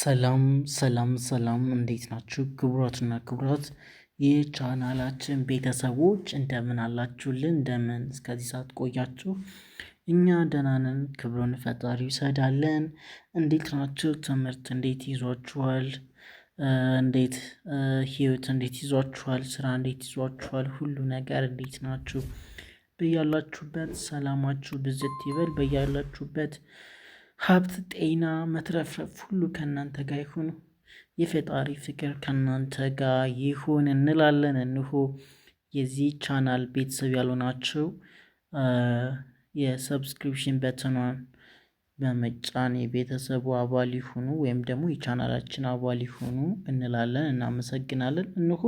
ሰላም ሰላም ሰላም እንዴት ናችሁ? ክቡራትና ክቡራት የቻናላችን ቤተሰቦች እንደምን አላችሁልን? እንደምን እስከዚህ ሰዓት ቆያችሁ? እኛ ደህና ነን፣ ክብሩን ፈጣሪ ይውሰዳለን። እንዴት ናችሁ? ትምህርት እንዴት ይዟችኋል? እንዴት ህይወት እንዴት ይዟችኋል? ስራ እንዴት ይዟችኋል? ሁሉ ነገር እንዴት ናችሁ? በያላችሁበት ሰላማችሁ ብዝት ይበል። በያላችሁበት ሀብት፣ ጤና፣ መትረፍረፍ ሁሉ ከእናንተ ጋር ይሁን። የፈጣሪ ፍቅር ከእናንተ ጋር ይሁን እንላለን። እንሆ የዚህ ቻናል ቤተሰብ ያልሆናችሁ የሰብስክሪፕሽን በተኗን በመጫን የቤተሰቡ አባል ይሁኑ ወይም ደግሞ የቻናላችን አባል ይሁኑ እንላለን። እናመሰግናለን። እንሆ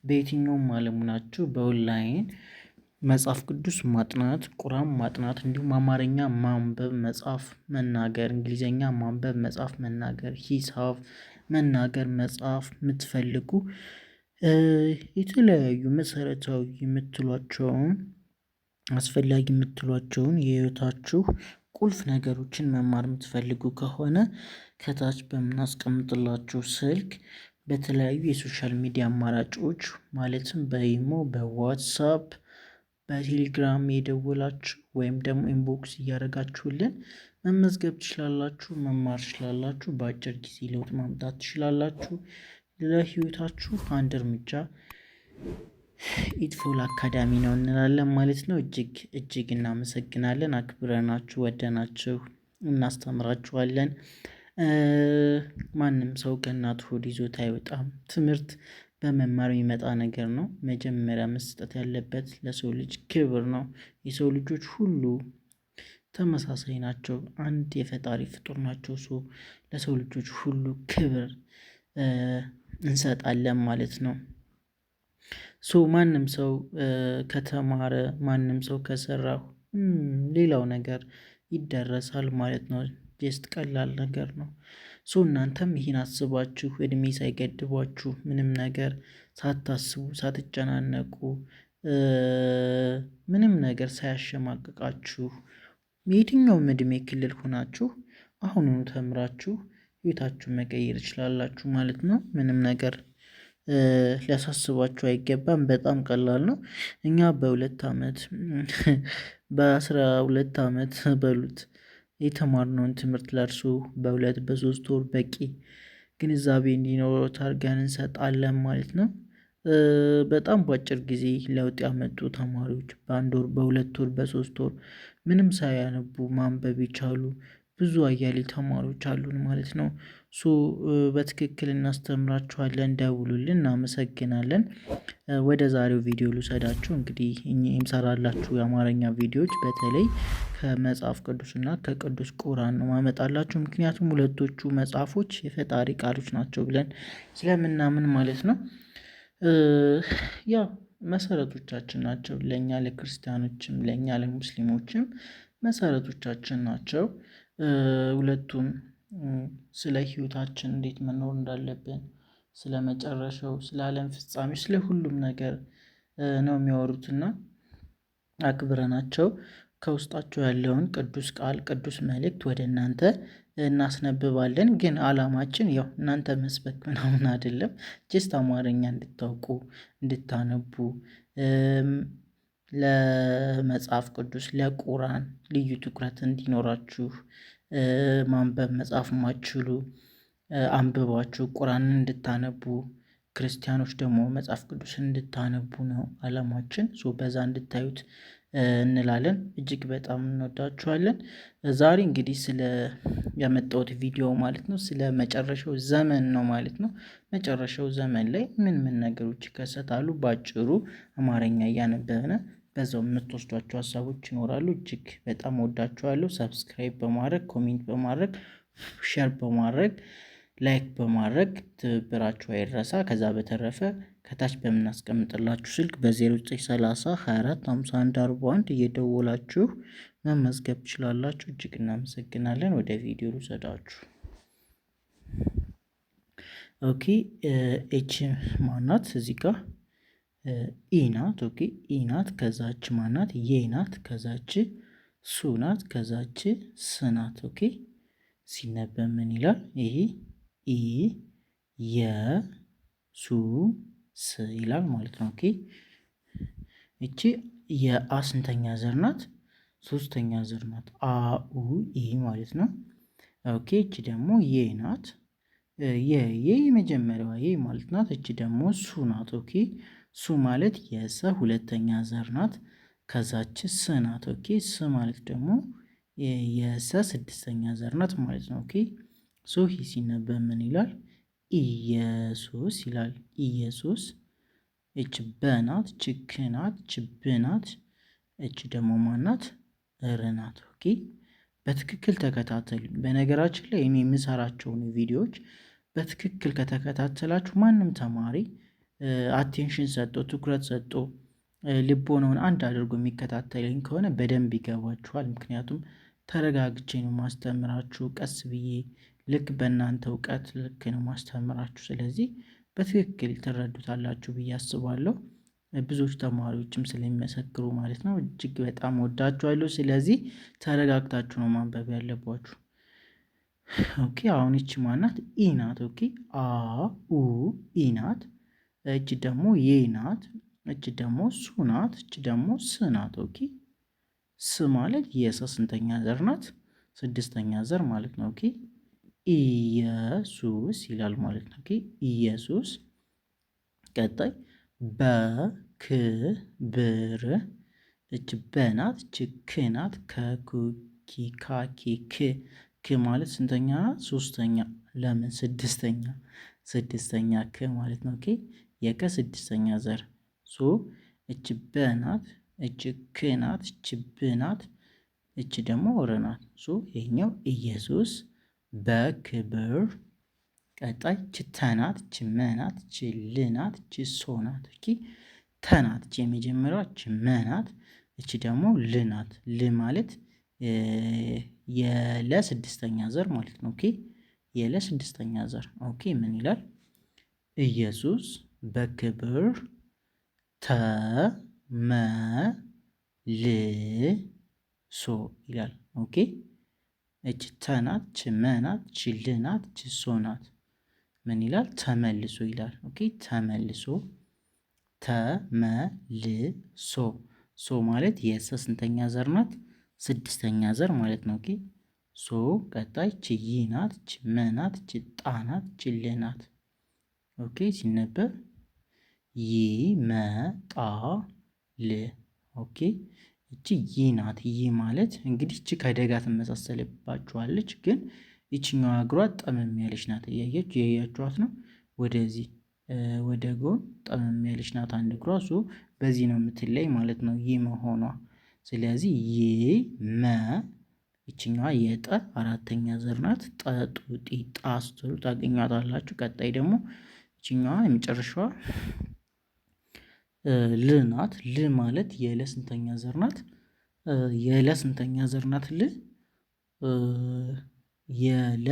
በየትኛውም ዓለሙ ናችሁ በኦንላይን መጽሐፍ ቅዱስ ማጥናት፣ ቁርአን ማጥናት እንዲሁም አማርኛ ማንበብ፣ መጻፍ፣ መናገር፣ እንግሊዘኛ ማንበብ፣ መጻፍ፣ መናገር፣ ሂሳብ መናገር፣ መጻፍ የምትፈልጉ የተለያዩ መሰረታዊ የምትሏቸውን አስፈላጊ የምትሏቸውን የህይወታችሁ ቁልፍ ነገሮችን መማር የምትፈልጉ ከሆነ ከታች በምናስቀምጥላችሁ ስልክ በተለያዩ የሶሻል ሚዲያ አማራጮች ማለትም በኢሞ፣ በዋትሳፕ፣ በቴሌግራም የደወላችሁ ወይም ደግሞ ኢንቦክስ እያደረጋችሁልን መመዝገብ ትችላላችሁ፣ መማር ትችላላችሁ፣ በአጭር ጊዜ ለውጥ ማምጣት ትችላላችሁ። ለህይወታችሁ አንድ እርምጃ ኢትፎል አካዳሚ ነው እንላለን ማለት ነው። እጅግ እናመሰግናለን። አክብረናችሁ ወደናችሁ እናስተምራችኋለን። ማንም ሰው ከእናቱ ሆድ ይዞት አይወጣም። ትምህርት በመማር የሚመጣ ነገር ነው። መጀመሪያ መስጠት ያለበት ለሰው ልጅ ክብር ነው። የሰው ልጆች ሁሉ ተመሳሳይ ናቸው። አንድ የፈጣሪ ፍጡር ናቸው። ለሰው ልጆች ሁሉ ክብር እንሰጣለን ማለት ነው። ማንም ሰው ከተማረ፣ ማንም ሰው ከሰራሁ ሌላው ነገር ይደረሳል ማለት ነው። ጀስት ቀላል ነገር ነው። እናንተም ይህን አስባችሁ እድሜ ሳይገድባችሁ ምንም ነገር ሳታስቡ ሳትጨናነቁ ምንም ነገር ሳያሸማቅቃችሁ የትኛውም እድሜ ክልል ሆናችሁ አሁኑኑ ተምራችሁ ህይወታችሁን መቀየር ትችላላችሁ ማለት ነው። ምንም ነገር ሊያሳስባችሁ አይገባም። በጣም ቀላል ነው። እኛ በ2 አመት በ12 አመት በሉት የተማርነውን ትምህርት ለእርሱ በ2-3 ወር በቂ ግንዛቤ እንዲኖረው አድርገን እንሰጣለን ማለት ነው። በጣም በአጭር ጊዜ ለውጥ ያመጡ ተማሪዎች በ1 ወር፣ በ2 ወር፣ በ3 ወር ምንም ሳያነቡ ማንበብ የቻሉ ብዙ አያሌ ተማሪዎች አሉን ማለት ነው። በትክክል እናስተምራችኋለን። ደውሉልን። እናመሰግናለን። ወደ ዛሬው ቪዲዮ ልውሰዳችሁ። እንግዲህ የምሰራላችሁ የአማርኛ ቪዲዮዎች በተለይ ከመጽሐፍ ቅዱስና ከቅዱስ ቁርአን ነው ማመጣላችሁ። ምክንያቱም ሁለቶቹ መጽሐፎች የፈጣሪ ቃሎች ናቸው ብለን ስለምናምን ማለት ነው። ያው መሰረቶቻችን ናቸው። ለእኛ ለክርስቲያኖችም ለእኛ ለሙስሊሞችም መሰረቶቻችን ናቸው። ሁለቱም ስለ ህይወታችን እንዴት መኖር እንዳለብን፣ ስለ መጨረሻው፣ ስለ ዓለም ፍጻሜ፣ ስለ ሁሉም ነገር ነው የሚያወሩትና አክብረናቸው ከውስጣቸው ያለውን ቅዱስ ቃል፣ ቅዱስ መልእክት ወደ እናንተ እናስነብባለን። ግን አላማችን ያው እናንተ መስበክ ምናምን አይደለም። ጀስት አማርኛ እንድታውቁ እንድታነቡ፣ ለመጽሐፍ ቅዱስ ለቁርአን ልዩ ትኩረት እንዲኖራችሁ፣ ማንበብ መጻፍ ማትችሉ አንብባችሁ ቁርአንን እንድታነቡ፣ ክርስቲያኖች ደግሞ መጽሐፍ ቅዱስን እንድታነቡ ነው አላማችን። በዛ እንድታዩት እንላለን። እጅግ በጣም እንወዳችኋለን። ዛሬ እንግዲህ ስለ ያመጣሁት ቪዲዮ ማለት ነው ስለ መጨረሻው ዘመን ነው ማለት ነው። መጨረሻው ዘመን ላይ ምን ምን ነገሮች ይከሰታሉ በአጭሩ አማርኛ እያነበብን በዛው የምትወስዷቸው ሀሳቦች ይኖራሉ። እጅግ በጣም ወዳችኋለሁ። ሰብስክራይብ በማድረግ ኮሜንት በማድረግ ሼር በማድረግ ላይክ በማድረግ ትብብራችሁ አይረሳ። ከዛ በተረፈ ከታች በምናስቀምጥላችሁ ስልክ በ0930 24 51 41 እየደወላችሁ መመዝገብ ትችላላችሁ። እጅግ እናመሰግናለን። ወደ ቪዲዮ ልውሰዳችሁ። ኦኬ ኤች ማናት እዚህ ጋር ኢ ናት። ኦኬ ኢ ናት። ከዛች ማናት የ ናት። ከዛች ሱ ናት። ከዛች ስ ናት። ኦኬ ሲነበብ ምን ይላል? ይሄ ኢ የ ሱ ስ ይላል ማለት ነው። ኦኬ እቺ የአ ስንተኛ ዘር ናት? ሶስተኛ ዘር ናት። አ ኡ ኢ ማለት ነው። ኦኬ እቺ ደግሞ የ ናት። የመጀመሪያዋ የ ማለት ናት። እቺ ደግሞ ሱ ናት። ኦኬ ሱ ማለት የሰ ሁለተኛ ዘር ናት። ከዛች ስ ናት። ኦኬ ስ ማለት ደግሞ የሰ ስድስተኛ ዘር ናት ማለት ነው። ኦኬ ሶ ይህ ሲነበብ ምን ይላል? ኢየሱስ ይላል። ኢየሱስ እች በናት፣ እች ክናት፣ እች ብናት፣ እች ደግሞ ማናት? ርናት። ኦኬ በትክክል ተከታተሉ። በነገራችን ላይ እኔ የምሰራቸውን ቪዲዮዎች በትክክል ከተከታተላችሁ ማንም ተማሪ አቴንሽን ሰጥቶ ትኩረት ሰጥቶ ልቦናውን አንድ አድርጎ የሚከታተለኝ ከሆነ በደንብ ይገባችኋል። ምክንያቱም ተረጋግቼ ነው ማስተምራችሁ፣ ቀስ ብዬ ልክ በእናንተ እውቀት ልክ ነው ማስተምራችሁ። ስለዚህ በትክክል ትረዱታላችሁ ብዬ አስባለሁ። ብዙዎች ተማሪዎችም ስለሚመሰክሩ ማለት ነው። እጅግ በጣም ወዳችኋለሁ። ስለዚህ ተረጋግታችሁ ነው ማንበብ ያለባችሁ። ኦኬ አሁን ይቺ ማናት? ኢ ናት። ኦኬ አ ኡ ኢ ናት። እች ደግሞ የ ናት። እች ደግሞ ሱ ናት። እች ደግሞ ስ ናት። ኦኬ ስ ማለት የሰ ስንተኛ ዘር ናት? ስድስተኛ ዘር ማለት ነው። ኦኬ ኢየሱስ ይላል ማለት ነው። ኦኬ ኢየሱስ። ቀጣይ በክብር እች በናት። እች ክናት። ከኩኪ ካኪ ክ ማለት ስንተኛ ናት? ሶስተኛ። ለምን? ስድስተኛ ክ ማለት ነው። ኦኬ የከ ስድስተኛ ዘር ሶ እች በናት፣ እች ክናት፣ እች ብናት፣ እች ደግሞ ርናት። ሶ ይሄኛው ኢየሱስ በክብር። ቀጣይ እች ተናት፣ እች መናት፣ እች ልናት፣ እች ሶናት። ኦኬ ተናት እች የመጀመሪያዋ፣ እች መናት፣ እች ደግሞ ልናት። ል ማለት የለ ስድስተኛ ዘር ማለት ነው። ኦኬ የለ ስድስተኛ ዘር። ኦኬ ምን ይላል? ኢየሱስ በክብር ተመልሶ ይላል። ኦኬ እች ተናት፣ እች መናት፣ እች ልናት፣ እች ሶናት። ምን ይላል? ተመልሶ ይላል። ኦኬ ተመልሶ ተመልሶ። ሶ ማለት የሰ ስንተኛ ዘር ናት? ስድስተኛ ዘር ማለት ነው። ኦኬ ሶ ቀጣይ እች ይ ናት፣ እች መናት፣ እች ጣናት፣ እች ልናት። ኦኬ ሲነበብ ይመጣል። ኦኬ እቺ ይ ናት። ይ ማለት እንግዲህ እቺ ከደጋ ትመሳሰልባችኋለች፣ ግን ይችኛዋ እግሯ ጠመም ያለች ናት። እያያችኋት ነው። ወደዚህ ወደ ጎን ጠመም ያለች ናት አንድ እግሯ። ሶ በዚህ ነው የምትለይ ማለት ነው ይ መሆኗ። ስለዚህ ይ መ ይችኛዋ የጠ አራተኛ ዘር ናት። ጠጡ ጢ ጣ ስትሉ ታገኟታላችሁ። ቀጣይ ደግሞ ይችኛዋ የመጨረሻዋ ል ናት። ል ማለት የለ ስንተኛ ዘር ናት? የለ ስንተኛ ዘር ናት? ል የለ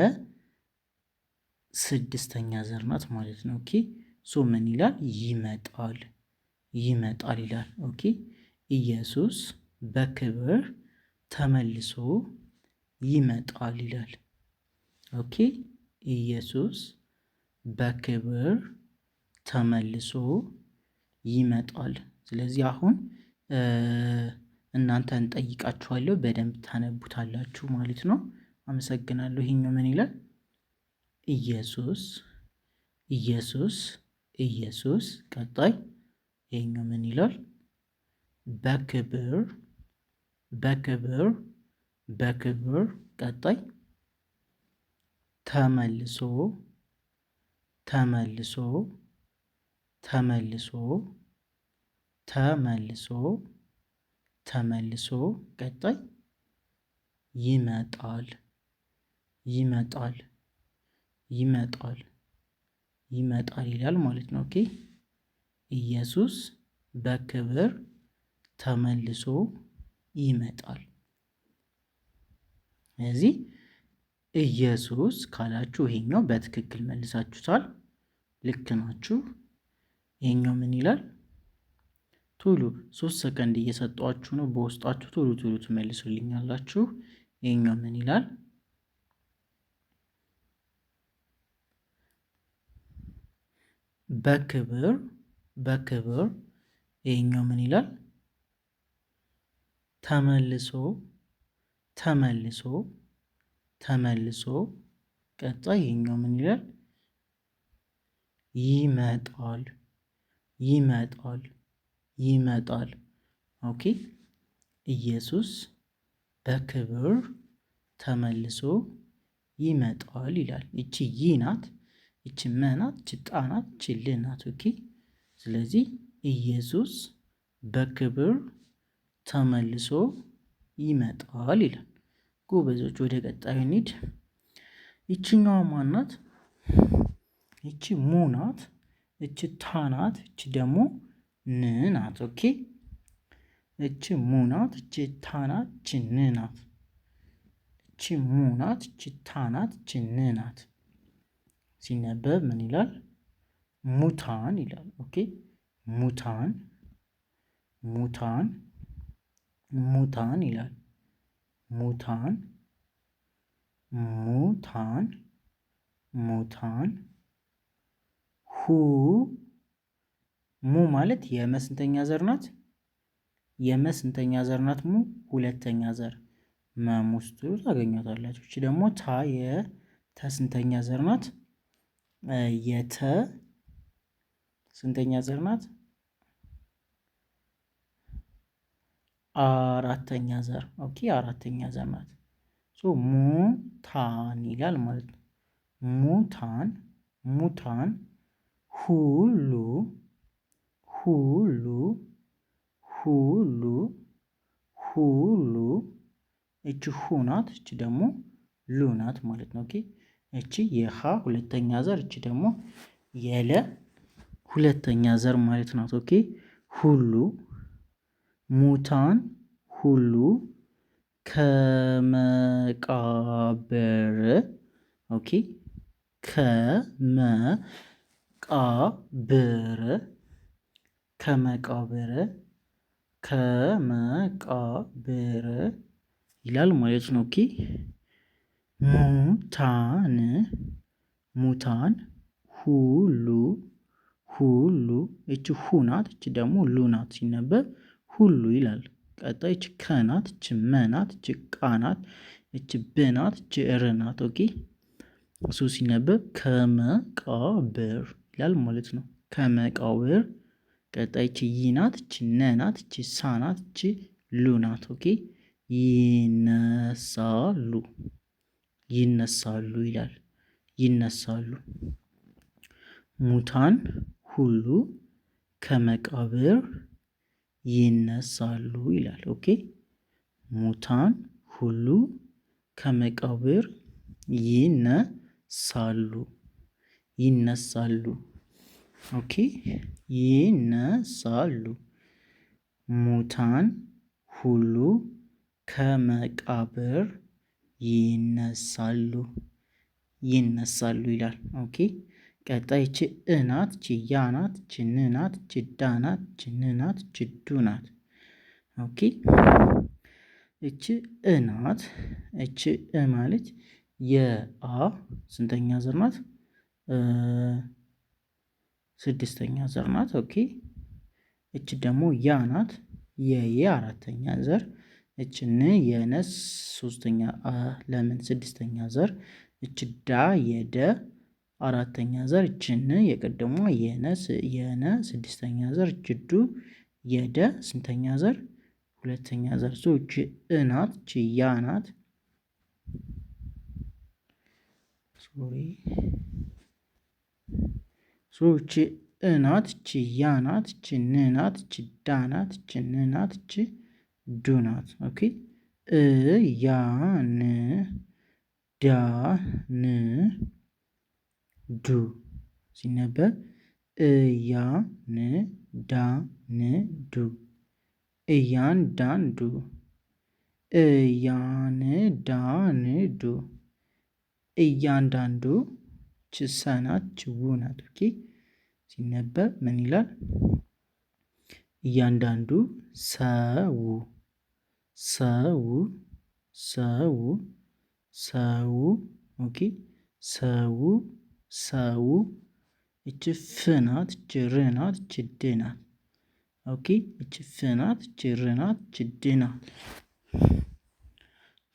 ስድስተኛ ዘር ናት ማለት ነው። ኦኬ ሶ ምን ይላል? ይመጣል። ይመጣል ይላል። ኦኬ ኢየሱስ በክብር ተመልሶ ይመጣል ይላል። ኦኬ ኢየሱስ በክብር ተመልሶ ይመጣል። ስለዚህ አሁን እናንተን ጠይቃችኋለሁ፣ በደንብ ታነቡታላችሁ ማለት ነው። አመሰግናለሁ። ይሄኛው ምን ይላል? ኢየሱስ ኢየሱስ ኢየሱስ። ቀጣይ ይሄኛው ምን ይላል? በክብር በክብር በክብር። ቀጣይ ተመልሶ ተመልሶ ተመልሶ ተመልሶ ተመልሶ። ቀጣይ ይመጣል ይመጣል ይመጣል ይመጣል ይላል ማለት ነው። ኦኬ ኢየሱስ በክብር ተመልሶ ይመጣል። ስለዚህ ኢየሱስ ካላችሁ ይሄኛው በትክክል መልሳችሁታል፣ ልክ ናችሁ። ይሄኛው ምን ይላል? ቶሎ 3 ሰከንድ እየሰጧችሁ ነው። በውስጣችሁ ቶሎ ቶሎ ትመልሱልኛላችሁ። ይሄኛው ምን ይላል? በክብር በክብር ይሄኛው ምን ይላል? ተመልሶ ተመልሶ ተመልሶ። ቀጣይ ይሄኛው ምን ይላል? ይመጣል ይመጣል ይመጣል። ኦኬ ኢየሱስ በክብር ተመልሶ ይመጣል ይላል። እቺ ይ ናት፣ እቺ መ ናት፣ እቺ ጣ ናት፣ እቺ ል ናት። ኦኬ ስለዚህ ኢየሱስ በክብር ተመልሶ ይመጣል ይላል። ጎበዞች ወደ ቀጣዩ እንሂድ። ይቺኛዋ ማን ናት? ይቺ ሙ ናት፣ እቺ ታ ናት፣ እቺ ደግሞ ን ናት። ኦኬ እቺ ሙ ናት፣ እቺ ታ ናት፣ እቺ ን ናት። እቺ ሙ ናት፣ እቺ ታ ናት፣ እቺ ን ናት። ሲነበብ ምን ይላል? ሙታን ይላል። ኦኬ ሙታን ሙታን ሙታን ይላል። ሙታን ሙታን ሙታን። ሁ ሙ ማለት የመስንተኛ ዘር ናት። የመስንተኛ ዘር ናት ሙ ሁለተኛ ዘር መሙስቱ ታገኛታላችሁ። እቺ ደግሞ ታ የተስንተኛ ዘር ናት። የተ ስንተኛ ዘር ናት? አራተኛ ዘር። ኦኬ አራተኛ ዘር ናት። ሶ ሙታን ይላል ማለት ነው። ሙታን ሙታን ሁሉ ሁሉ ሁሉ ሁሉ። እቺ ሁ ናት፣ እቺ ደግሞ ሉ ናት ማለት ነው። ኦኬ እቺ የሃ ሁለተኛ ዘር፣ እቺ ደግሞ የለ ሁለተኛ ዘር ማለት ናት። ኦኬ ሁሉ ሙታን ሁሉ ከመቃብር። ኦኬ ከመቃብር ከመቃብር ከመቃብር ይላል ማለት ነው። ኦኬ ሙታን ሙታን ሁሉ ሁሉ። እቺ ሁ ናት፣ እቺ ደግሞ ሉ ናት። ሲነበብ ሁሉ ይላል። ቀጣይ እቺ ከ ናት፣ እቺ መ ናት፣ እቺ ቃ ናት፣ እቺ ብ ናት፣ እቺ ር ናት። ኦኬ እሱ ሲነበብ ከመቃብር ይላል ማለት ነው። ከመቃብር። ቀጣይ እቺ ይ ናት፣ እቺ ነ ናት፣ እቺ ሳ ናት፣ እቺ ሉ ናት። ኦኬ ይነሳሉ ይነሳሉ ይላል። ይነሳሉ። ሙታን ሁሉ ከመቃብር ይነሳሉ ይላል። ኦኬ ሙታን ሁሉ ከመቃብር ይነሳሉ ይነሳሉ። ኦኬ ይነሳሉ። ሙታን ሁሉ ከመቃብር ይነሳሉ ይነሳሉ ይላል። ኦኬ ቀጣይ እቺ እ ናት፣ እቺ ያ ናት፣ እቺ ን ናት፣ እቺ ዳ ናት፣ እቺ ን ናት፣ እቺ ዱ ናት። ኦኬ እቺ እ ናት። እቺ እ ማለት የአ ስንተኛ ዘር ናት? ስድስተኛ ዘር ናት። ኦኬ እቺ ደግሞ ያ ናት፣ የየ አራተኛ ዘር። እቺ ን የነስ ሶስተኛ ለምን ስድስተኛ ዘር። እቺ ዳ የደ አራተኛ ዘር። እቺ ን የቀደሟ የነ ስድስተኛ ዘር። እቺ ዱ የደ ስንተኛ ዘር? ሁለተኛ ዘር። ሶ እቺ እ ናት፣ እቺ ያ ናት። ሶሪ ሶ እቺ እ ናት፣ እቺ ያ ናት፣ እቺ ን ናት፣ እቺ ዳ ናት፣ እቺ ን ናት፣ እቺ ዱ ናት። ኦኬ እ ያ ን ዳ ን ዱ ሲነበብ እያንዳንዱ እያንዳንዱ እያንዳንዱ እያንዳንዱ ችሰናት ችው ናት። ኦኬ ሲነበብ ምን ይላል? እያንዳንዱ ሰው ሰው ሰው ሰው ኦኬ ሰው ሰው እች ፍ ናት። እች ር ናት። እች ድ ናት። ኦኬ እች ፍ ናት። እች ር ናት። እች ድ ናት።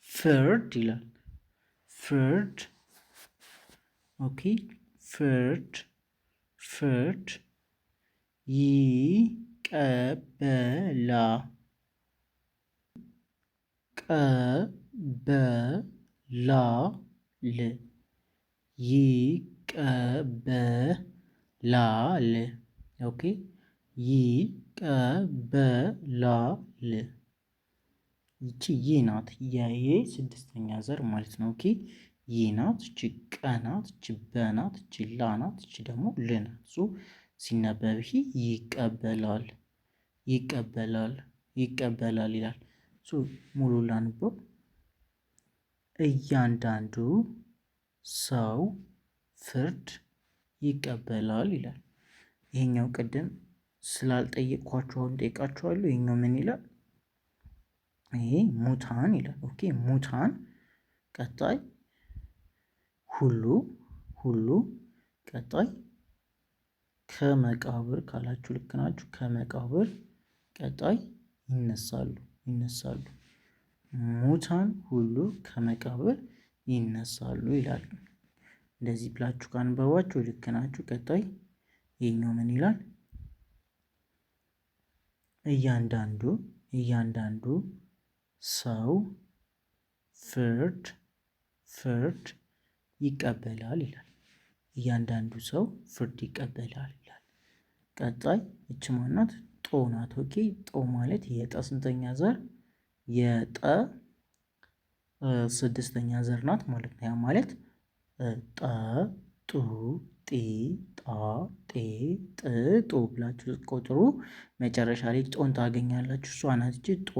ፍርድ ይላል። ፍርድ ኦኬ ፍርድ ፍርድ ይቀበላ ቀበላል ይቀበላል ኦኬ ይቀበላል። ይቺ ይ ናት። የዬ ስድስተኛ ዘር ማለት ነው። ኦኬ ይ ናት። እቺ ቀ ናት። እቺ በ ናት። እቺ ላ ናት። እቺ ደግሞ ል ናት። ሲነበብ ይቀበላል ይቀበላል ይቀበላል ይላል። ሙሉ ላንበው። እያንዳንዱ ሰው ፍርድ ይቀበላል ይላል። ይሄኛው ቅድም ስላልጠየቅኳችሁ አሁን ጠይቃችኋለሁ። ይሄኛው ምን ይላል? ይሄ ሙታን ይላል። ኦኬ ሙታን ቀጣይ ሁሉ ሁሉ ቀጣይ ከመቃብር ካላችሁ ልክ ናችሁ። ከመቃብር ቀጣይ ይነሳሉ ይነሳሉ። ሙታን ሁሉ ከመቃብር ይነሳሉ ይላሉ። እንደዚህ ብላችሁ ካነበባችሁ ልክ ናችሁ። ቀጣይ ይሄኛው ምን ይላል? እያንዳንዱ እያንዳንዱ ሰው ፍርድ ፍርድ ይቀበላል ይላል። እያንዳንዱ ሰው ፍርድ ይቀበላል ይላል። ቀጣይ እች ማናት? ጦ ናት። ኦኬ ጦ ማለት የጠ ስንተኛ ዘር? የጠ ስድስተኛ ዘር ናት ማለት ነው። ያ ማለት ጠ ጡ ጢ ጣ ጤ ጥ ጦ ብላችሁ ስትቆጥሩ መጨረሻ ላይ ጦን ታገኛላችሁ። እሷ ናት እቺ ጦ።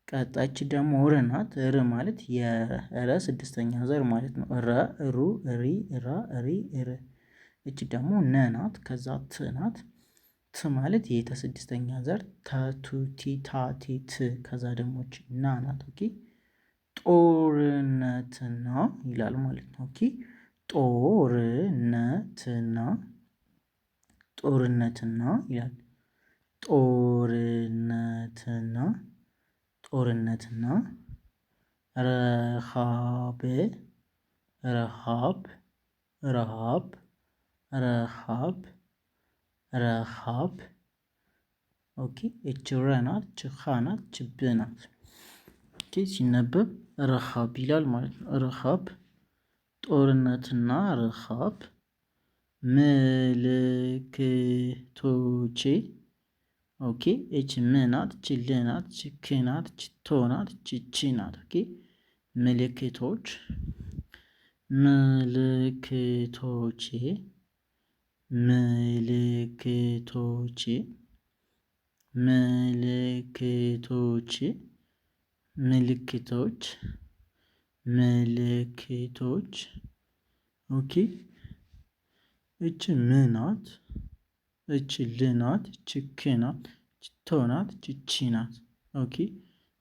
ቀጣች ደግሞ ር ናት። ር ማለት የረ ስድስተኛ ዘር ማለት ነው። ረ ሩ ሪ ራ ሪ ር። እቺ ደግሞ ነ ናት። ከዛ ት ናት። ት ማለት የተ ስድስተኛ ዘር ተ ቱ ቲ ታ ቲ ት። ከዛ ደግሞ እቺ ና ናት። ኦኬ ጦርነትና ይላል ማለት ነው። ኦኬ ጦርነትና ጦርነትና ይላል። ጦርነትና ጦርነትና ረሃብ ረሃብ ረሃብ ረሃብ ረሃብ ኦኬ እች ረ ናት። እች ኻ ናት። እች ብ ናት። ኦኬ ሲነበብ ረሃብ ይላል ማለት ነው። ረሃብ ጦርነትና ረሃብ ምልክቶቼ ኦኬ እች ም ናት። እች ል ናት። እች ክ ናት። እች ቶ ናት። እች ቺ ናት። ኦኬ ምልክቶች ምልክቶቼ ምልክቶቼ ምልክቶች ምልክቶች ምልክቶች ኦኬ እች ም ናት። እች ል ናት። እች ክ ናት። እች ቶ ናት። እች ቺ ናት። ኦኬ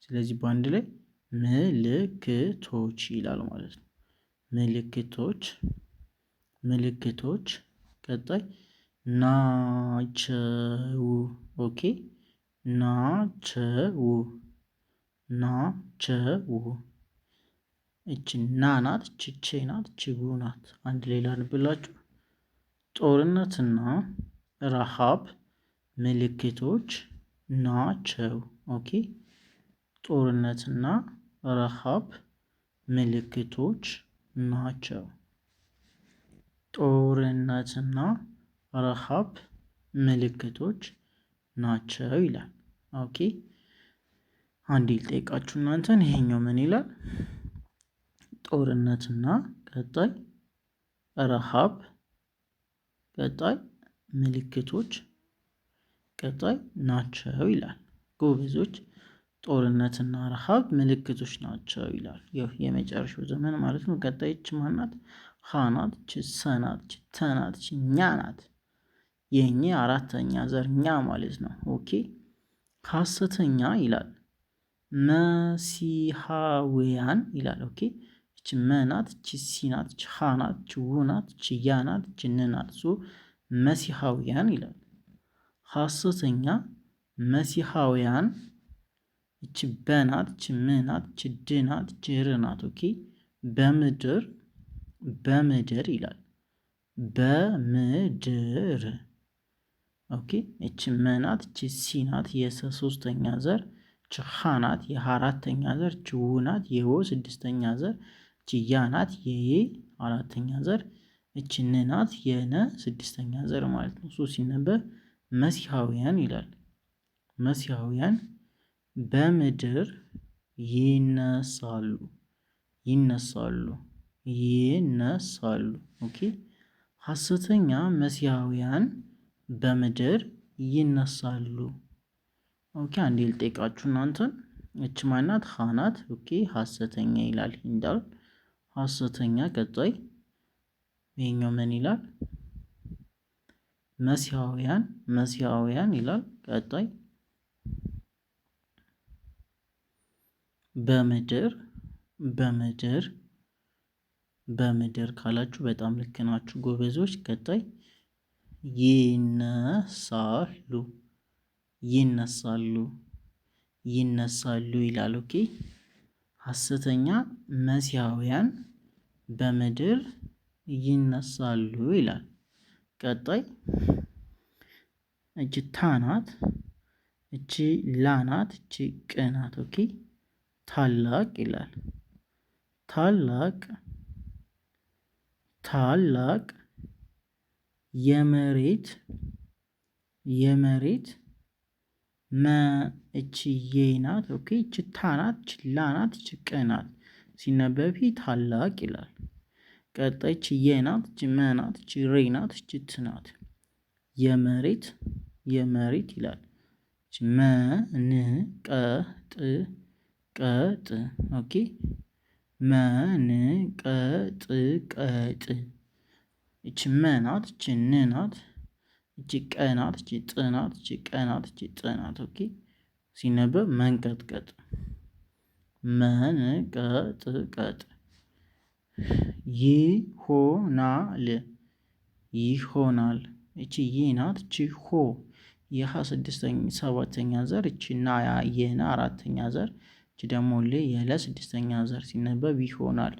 ስለዚህ በአንድ ላይ ምልክቶች ይላል ማለት ነው። ምልክቶች ምልክቶች ቀጣይ ናቸው። ኦኬ ናቸው ናቸው እች ና ናት። እች ቼ ናት። እች ቡ ናት። አንድ ላይ ላንብላችሁ። ጦርነትና ረሃብ ምልክቶች ናቸው። ኦኬ ጦርነትና ረሃብ ምልክቶች ናቸው። ጦርነትና ረሃብ ምልክቶች ናቸው ይላል። ኦኬ አንዴ ልጠይቃችሁ እናንተን። ይሄኛው ምን ይላል? ጦርነትና ቀጣይ ረሃብ ቀጣይ ምልክቶች ቀጣይ ናቸው ይላል። ጎበዞች። ጦርነትና ረሃብ ምልክቶች ናቸው ይላል። ያው የመጨረሻው ዘመን ማለት ነው። ቀጣይች ማናት? ሀ ናት። እች ሰ ናት። እች ተ ናት። እች ኛ ናት። የኛ አራተኛ ዘር ኛ ማለት ነው። ኦኬ ሐሰተኛ ይላል። መሲሐውያን ይላል። ኦኬ እች መ ናት። እች ሲ ናት። እች ሀ ናት። እች ው ናት። እች ያ ናት። እች ን ናት። መሲሐውያን ይላል። ሐሰተኛ መሲሐውያን። እቺ በናት፣ እቺ ምናት፣ እቺ ድናት፣ እቺ ርናት። ኦኬ በምድር ይላል። በምድር ኦኬ። እቺ መናት፣ እቺ ሲናት የሶስተኛ ዘር፣ እቺ ሃናት የአራተኛ ዘር፣ እቺ ውናት የወ ስድስተኛ ዘር፣ እቺ ያናት የየ አራተኛ ዘር፣ እቺ ንናት የነ ስድስተኛ ዘር ማለት ነው። ሲነበብ መሲሐውያን ይላል። መሲሐውያን በምድር ይነሳሉ። ኦኬ። ሐሰተኛ መሲሐውያን በምድር ይነሳሉ። ኦኬ። አንዴ ልጠይቃችሁ እናንተን። እች ማናት? ሃናት። ኦኬ። ሐሰተኛ ይላል እንዳል ሐሰተኛ። ቀጣይ ይሄኛው ምን ይላል? መሲሐውያን ይላል። ቀጣይ በምድር ካላችሁ በጣም ልክ ናችሁ ጎበዞች። ቀጣይ ይነሳሉ ይላል። ኦኬ። ሐሰተኛ መሲሐውያን በምድር ይነሳሉ ይላል። ቀጣይ እቺ ታናት፣ እቺ ላናት፣ እቺ ቅናት። ኦኬ። ታላቅ ይላል። ታላቅ የመሬት እቺ የናት። ኦኬ። እቺ ታናት፣ እቺ ላናት፣ እቺ ቅናት ሲነበብ ታላቅ ይላል። ቀጣይ እቺ የናት፣ እቺ መናት፣ እቺ ሬናት፣ እቺ ትናት የመሬት ይላል። መንቀጥቀጥ። ኦኬ። መንቀጥቀጥ። እቺ መናት፣ እቺ ንናት፣ እቺ ቀናት፣ እቺ ጥናት፣ እቺ ቀናት፣ እቺ ጥናት። ኦኬ። ሲነበብ መንቀጥቀጥ። ይሆናል። እቺ ይናት፣ እቺ ሆ የሃ ሰባተኛ ዘር፣ እቺ ና የና አራተኛ ዘር፣ እቺ ደግሞ ል የለ ስድስተኛ ዘር ሲነበብ ይሆናል።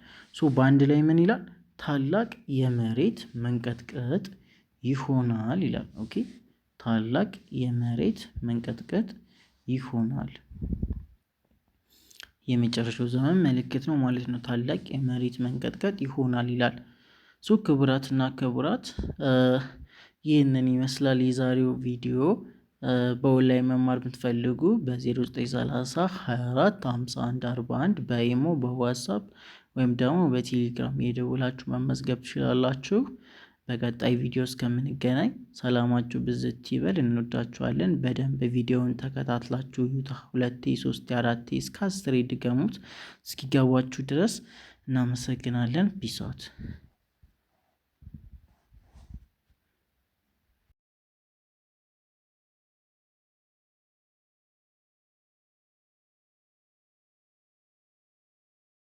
በአንድ ላይ ምን ይላል? ታላቅ የመሬት መንቀጥቀጥ ይሆናል ይላል። ኦኬ። ታላቅ የመሬት መንቀጥቀጥ ይሆናል። የመጨረሻው ዘመን ምልክት ነው ማለት ነው። ታላቅ የመሬት መንቀጥቀጥ ይሆናል ይላል። ክቡራትና ክቡራት ይህንን ይመስላል የዛሬው ቪዲዮ። በኦንላይን መማር የምትፈልጉ በ0930 24 51 41 በኢሞ በዋትሳፕ ወይም ደግሞ በቴሌግራም የደውላችሁ መመዝገብ ትችላላችሁ። በቀጣይ ቪዲዮ እስከምንገናኝ ሰላማችሁ ብዝት ይበል። እንወዳችኋለን። በደንብ ቪዲዮውን ተከታትላችሁ 2 3 4 እስከ 10 ድገሙት እስኪገባችሁ ድረስ። እናመሰግናለን። ፒስ አውት